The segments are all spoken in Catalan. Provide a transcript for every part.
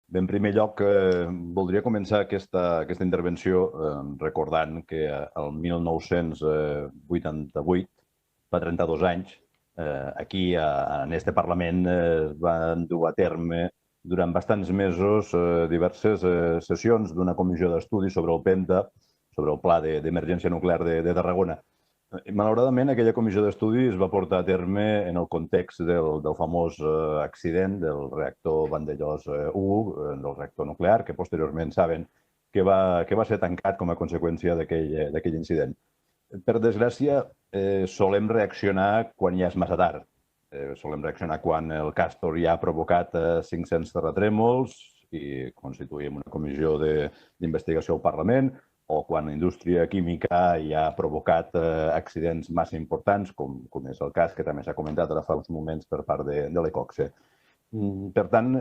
Bé, en primer lloc, voldria començar aquesta intervenció recordant que el 1988, fa 32 anys, aquí, en este Parlament, es van dur a terme durant bastants mesos diverses sessions d'una comissió d'estudi sobre el PENTA, sobre el Pla d'Emergència Nuclear de Tarragona. Malauradament, aquella comissió d'estudi es va portar a terme en el context del famós accident del reactor Vandellòs 1, del reactor nuclear, que posteriorment saben que va ser tancat com a conseqüència d'aquell incident. Per desgràcia, solem reaccionar quan ja és massa tard. Solem reaccionar quan el Castor ja ha provocat 500 terratrèmols i constituïm una comissió d'investigació al Parlament, o quan la indústria química ja ha provocat accidents massa importants, com és el cas que també s'ha comentat ara fa uns moments per part de l'ECOCSE. Per tant,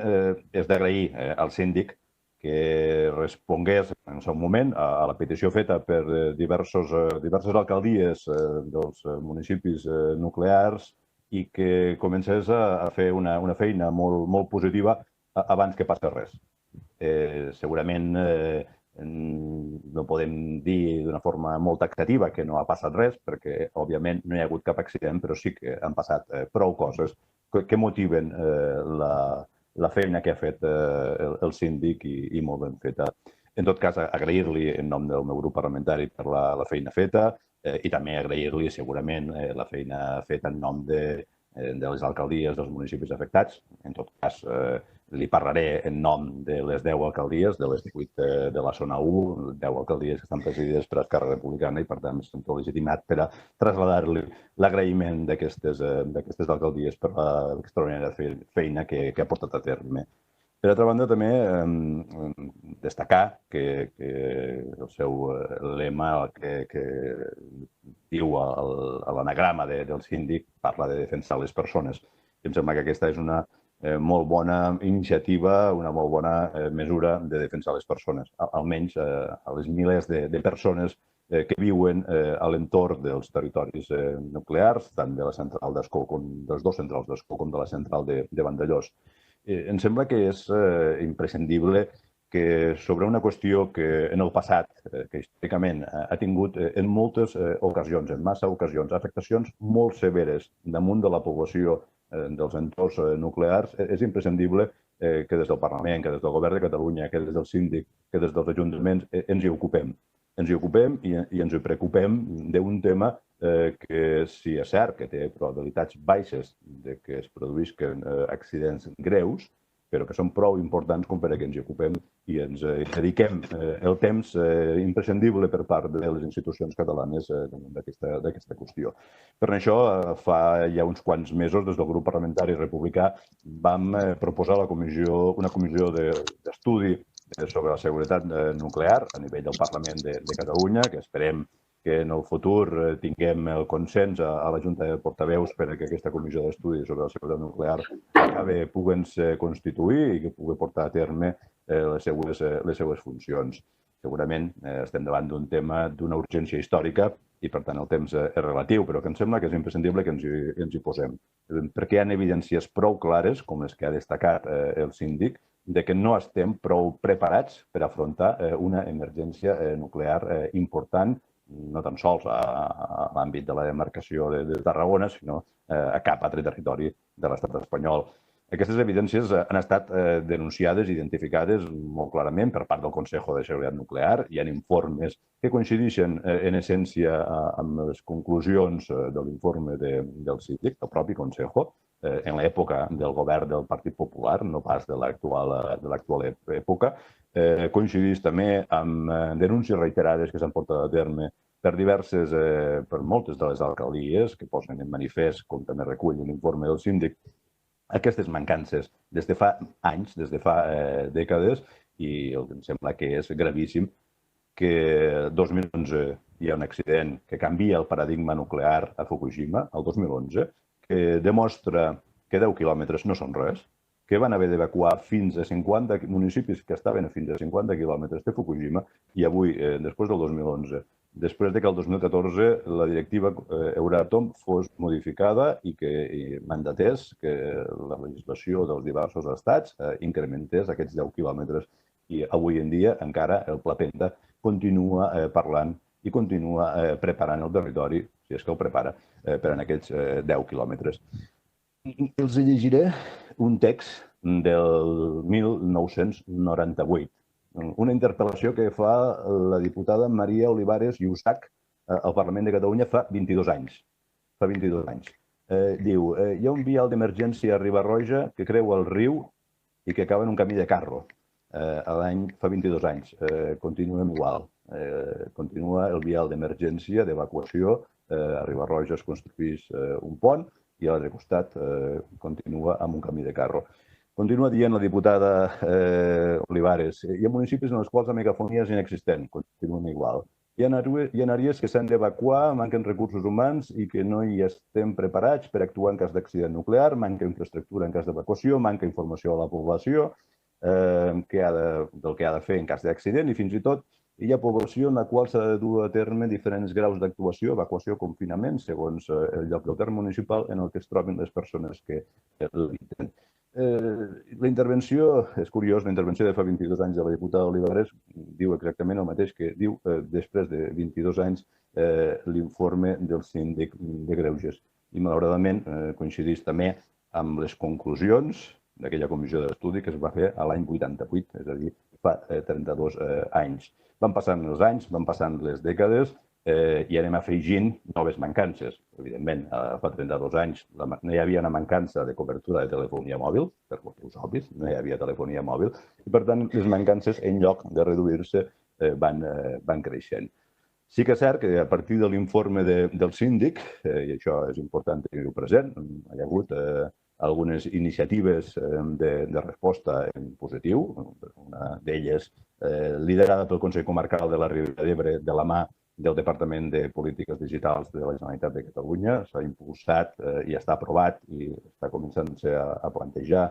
és d'agrair al síndic que respongués en el seu moment a la petició feta per diverses alcaldies dels municipis nuclears i que comencés a fer una feina molt positiva abans que passi res. Segurament no podem dir d'una forma molt taxativa que no ha passat res, perquè, òbviament, no hi ha hagut cap accident, però sí que han passat prou coses que motiven la feina que ha fet el síndic i molt ben feta. En tot cas, agrair-li en nom del meu grup parlamentari per la feina feta i també agrair-li segurament la feina feta en nom de les alcaldies dels municipis afectats. En tot cas, li parlaré en nom de les 10 alcaldies, de les 18 de la zona 1, 10 alcaldies que estan presidides per Esquerra Republicana i, per tant, em sento legitimat per a traslladar-li l'agraïment d'aquestes alcaldies per l'extraordinària feina que ha portat a terme. Per altra banda, també destacar que el seu lema que diu a l'anagrama del síndic parla de defensar les persones. Em sembla que aquesta és una molt bona iniciativa, una molt bona mesura de defensar les persones, almenys a les milers de persones que viuen a l'entorn dels territoris nuclears, tant de la central d'Ascó, dels dos centrals d'Ascó com de la central de Vandellòs. Em sembla que és imprescindible que sobre una qüestió que en el passat, que històricament ha tingut en moltes ocasions, en massa ocasions, afectacions molt severes damunt de la població dels entorns nuclears, és imprescindible que des del Parlament, que des del Govern de Catalunya, que des del síndic, que des dels ajuntaments ens hi ocupem. Ens hi ocupem i ens hi preocupem d'un tema que, si és cert que té probabilitats baixes de que es produïsquen accidents greus, però que són prou importants com per a que ens hi ocupem i ens dediquem el temps imprescindible per part de les institucions catalanes d'aquesta qüestió. Per això, fa ja uns quants mesos, des del grup parlamentari republicà, vam proposar una comissió d'estudi sobre la seguretat nuclear a nivell del Parlament de Catalunya, que esperem que en el futur tinguem el consens a la Junta de Portaveus per a que aquesta comissió d'estudi sobre la seguretat nuclear pugui constituir i que pugui portar a terme les seues funcions. Segurament estem davant d'un tema d'una urgència històrica i, per tant, el temps és relatiu, però que em sembla que és imprescindible que ens hi posem. Perquè hi ha evidències prou clares, com les que ha destacat el síndic, de que no estem prou preparats per afrontar una emergència nuclear important, no tan sols a l'àmbit de la demarcació de Tarragona, sinó a cap altre territori de l'estat espanyol. Aquestes evidències han estat denunciades i identificades molt clarament per part del Consejo de Seguridad Nuclear. Hi ha informes que coincideixen en essència amb les conclusions de l'informe del síndic, del propi Consejo, en l'època del govern del Partit Popular, no pas de l'actual època. Coincideix també amb denúncies reiterades que s'han portat a terme per moltes de les alcaldies que posen en manifest, com també recull l'informe del síndic, aquestes mancances des de fa anys, des de fa dècades, i em sembla que és gravíssim que el 2011 hi ha un accident que canvia el paradigma nuclear a Fukushima, el 2011, que demostra que 10 quilòmetres no són res, que van haver d'evacuar fins a 50 municipis que estaven a fins a 50 quilòmetres de Fukushima i avui, després del 2011, després de que el 2014 la directiva Euratom fos modificada i que mandatés que la legislació dels diversos estats incrementés aquests 10 quilòmetres. I avui en dia encara el Pla Penta continua parlant i continua preparant el territori, si és que el prepara, per a aquests 10 quilòmetres. Els llegiré un text del 1998, una interpel·lació que fa la diputada Maria Olivares Llussach al Parlament de Catalunya fa 22 anys. Fa 22 anys. Diu, hi ha un vial d'emergència a Riba-roja que creua el riu i que acaba en un camí de carro. L'any fa 22 anys. Continuem igual. Continua el vial d'emergència, d'evacuació. A Riba-roja es construís un pont i a l'altre costat continua amb un camí de carro. Continua dient la diputada Olivares, hi ha municipis en els quals la megafonia és inexistent, continuen igual. Hi ha àrees que s'han d'evacuar, manquen recursos humans i que no hi estem preparats per actuar en cas d'accident nuclear, manca infraestructura en cas d'evacuació, manca informació a la població del que ha de fer en cas d'accident i fins i tot hi ha població en la qual s'ha de dur a terme diferents graus d'actuació, evacuació, confinament, segons el lloc del terme municipal en el que es troben les persones que l'habiten. La intervenció, és curiós, la intervenció de fa 22 anys de la diputada Olivares diu exactament el mateix que diu després de 22 anys l'informe del síndic de Greuges. I malauradament coincideix també amb les conclusions d'aquella comissió d'estudi que es va fer l'any 88, és a dir, fa 32 anys. Van passant els anys, van passant les dècades i anem afegint noves mancances. Evidentment, fa 32 anys no hi havia una mancança de cobertura de telefonia mòbil, per motius obvis, no hi havia telefonia mòbil, i per tant les mancances, en lloc de reduir-se, van creixent. Sí que és cert que a partir de l'informe del síndic, i això és important tenir-ho present, hi ha hagut algunes iniciatives de resposta en positiu, una d'elles liderada pel Consell Comarcal de la Ribera d'Ebre de la mà del Departament de Polítiques Digitals de la Generalitat de Catalunya. S'ha impulsat i està aprovat i està començant-se a plantejar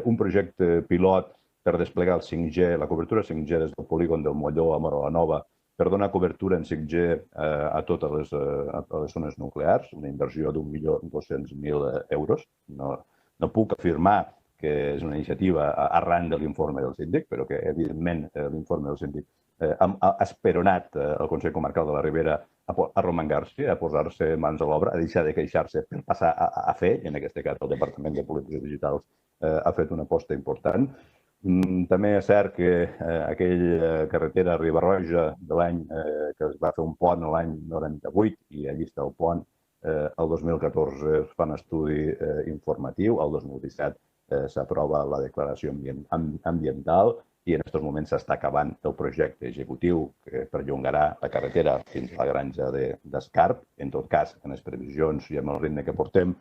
un projecte pilot per desplegar el 5G, la cobertura 5G des del polígon del Molló a Móra la Nova, per donar cobertura en 5G a totes les zones nuclears, una inversió d'1.200.000 euros. No puc afirmar que és una iniciativa arran de l'informe del síndic, però que, evidentment, l'informe del síndic ha esperonat el Consell Comarcal de la Ribera a arromangar-se, a posar-se mans a l'obra, a deixar de queixar-se per passar a fer, i en aquest cas el Departament de Polítiques Digitals ha fet una aposta important. També és cert que aquella carretera Riba-roja de l'any que es va fer un pont l'any 98 i allí està el pont, el 2014 es fa un estudi informatiu, el 2017 s'aprova la declaració ambiental i en aquests moments s'està acabant el projecte executiu que perllongarà la carretera fins a la granja d'Escarp. En tot cas, en les previsions i amb el ritme que portem,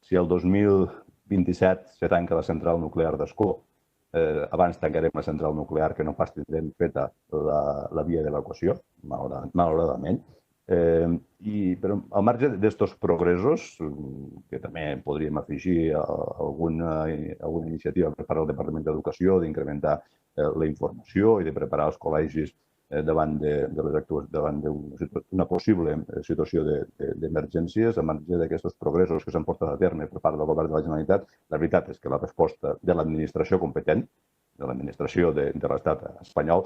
si el 2027 se tanca la central nuclear d'Ascó, abans tancarem la central nuclear que no pas tindrem feta la via d'evacuació, malauradament. Però al marge d'aquests progressos, que també podríem afegir alguna iniciativa per part del Departament d'Educació d'incrementar la informació i de preparar els col·legis davant d'una possible situació d'emergències, al marge d'aquests progressos que s'han portat a terme per part del Govern de la Generalitat, la veritat és que la resposta de l'administració competent, de l'administració de l'estat espanyol,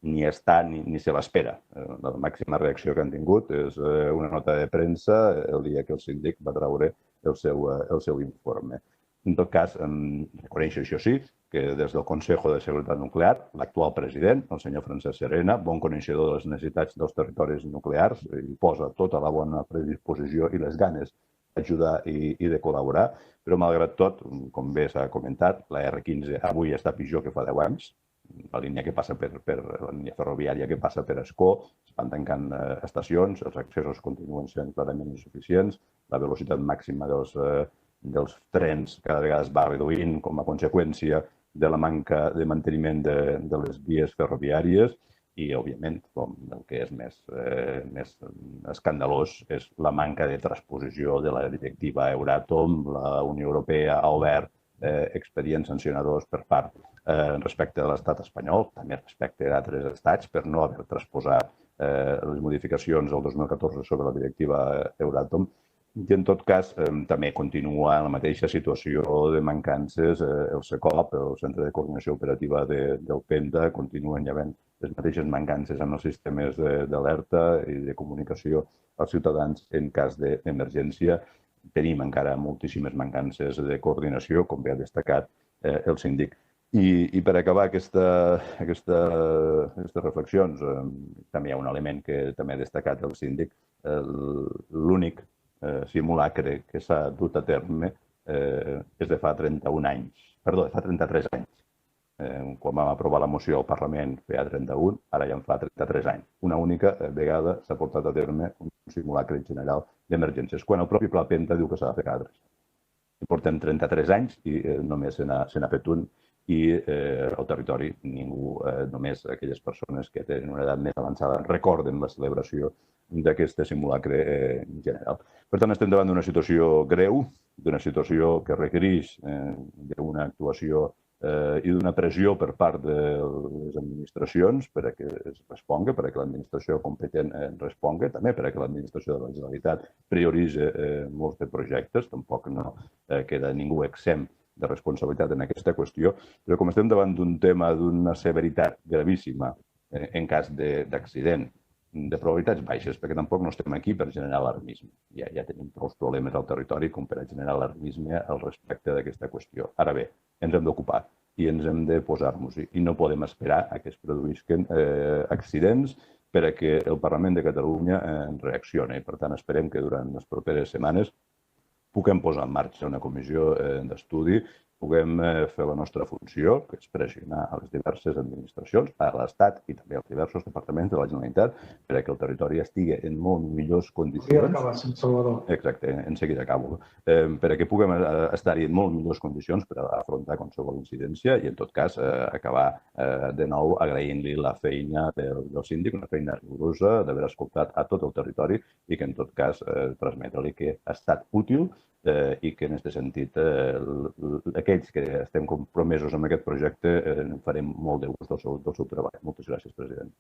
ni està ni se l'espera. La màxima reacció que han tingut és una nota de premsa el dia que el síndic va treure el seu informe. En tot cas, reconèixer, això sí, que des del Consejo de Seguretat Nuclear, l'actual president, el senyor Francesc Serena, bon coneixedor de les necessitats dels territoris nuclears, i posa tota la bona predisposició i les ganes d'ajudar i de col·laborar, però malgrat tot, com bé s'ha comentat, la R15 avui està pitjor que fa 10 anys, la línia que passa la línia ferroviària que passa per Ascó, es van tancant estacions, els accessos continuen sent clarament insuficients, la velocitat màxima dels trens cada vegada es va reduint com a conseqüència de la manca de manteniment de les vies ferroviàries i, òbviament, el que és més escandalós és la manca de transposició de la directiva Euratom. La Unió Europea ha obert expedients sancionadors per part respecte de l'estat espanyol, també respecte d'altres estats, per no haver transposat les modificacions del 2014 sobre la directiva Euratom, i en tot cas també continua en la mateixa situació de mancances. El CECOP, el Centre de Coordinació Operativa del PENTA, continuen havent les mateixes mancances en els sistemes d'alerta i de comunicació als ciutadans en cas d'emergència. Tenim encara moltíssimes mancances de coordinació, com bé ha destacat el síndic. I per acabar aquestes reflexions, també hi ha un element que també ha destacat el síndic. L'únic simulacre que s'ha dut a terme és de fa 33 anys. Quan vam aprovar la moció al Parlament feia 31, ara ja en fa 33 anys. Una única vegada s'ha portat a terme un simulacre general d'emergències, quan el propi Pla PENTA diu que s'ha de fer cada 3 anys. Portem 33 anys i només se n'ha fet un, i al territori ningú, només aquelles persones que tenen una edat més avançada, recorden la celebració d'aquest simulacre general. Per tant, estem davant d'una situació greu, d'una situació que requereix d'una actuació i d'una pressió per part de les administracions perquè es responga, perquè l'administració competent responga, també perquè l'administració de la Generalitat prioritza molts de projectes, tampoc no queda ningú exempt de responsabilitat en aquesta qüestió, però com estem davant d'un tema d'una severitat gravíssima en cas d'accident, de probabilitats baixes, perquè tampoc no estem aquí per generar alarmisme. Ja tenim prou problemes al territori com per a generar alarmisme al respecte d'aquesta qüestió. Ara bé, ens hem d'ocupar i ens hem de posar-nos-hi i no podem esperar a que es produïsquen accidents per a que el Parlament de Catalunya reaccioni. Per tant, esperem que durant les properes setmanes puguem posar en marxa una comissió d'estudi, puguem fer la nostra funció, que és pressionar a les diverses administracions, a l'Estat i també als diversos departaments de la Generalitat, perquè el territori estigui en molt millors condicions. Podria acabar, senyor Salvador. Exacte, en seguida acabo. Perquè puguem estar-hi en molt millors condicions per afrontar qualsevol incidència i, en tot cas, acabar de nou agraint-li la feina del síndic, una feina rigorosa, d'haver escoltat a tot el territori i que, en tot cas, transmetre-li que ha estat útil i que, en aquest sentit, aquells que estem compromesos amb aquest projecte farem molt de gust del seu treball. Moltes gràcies, president.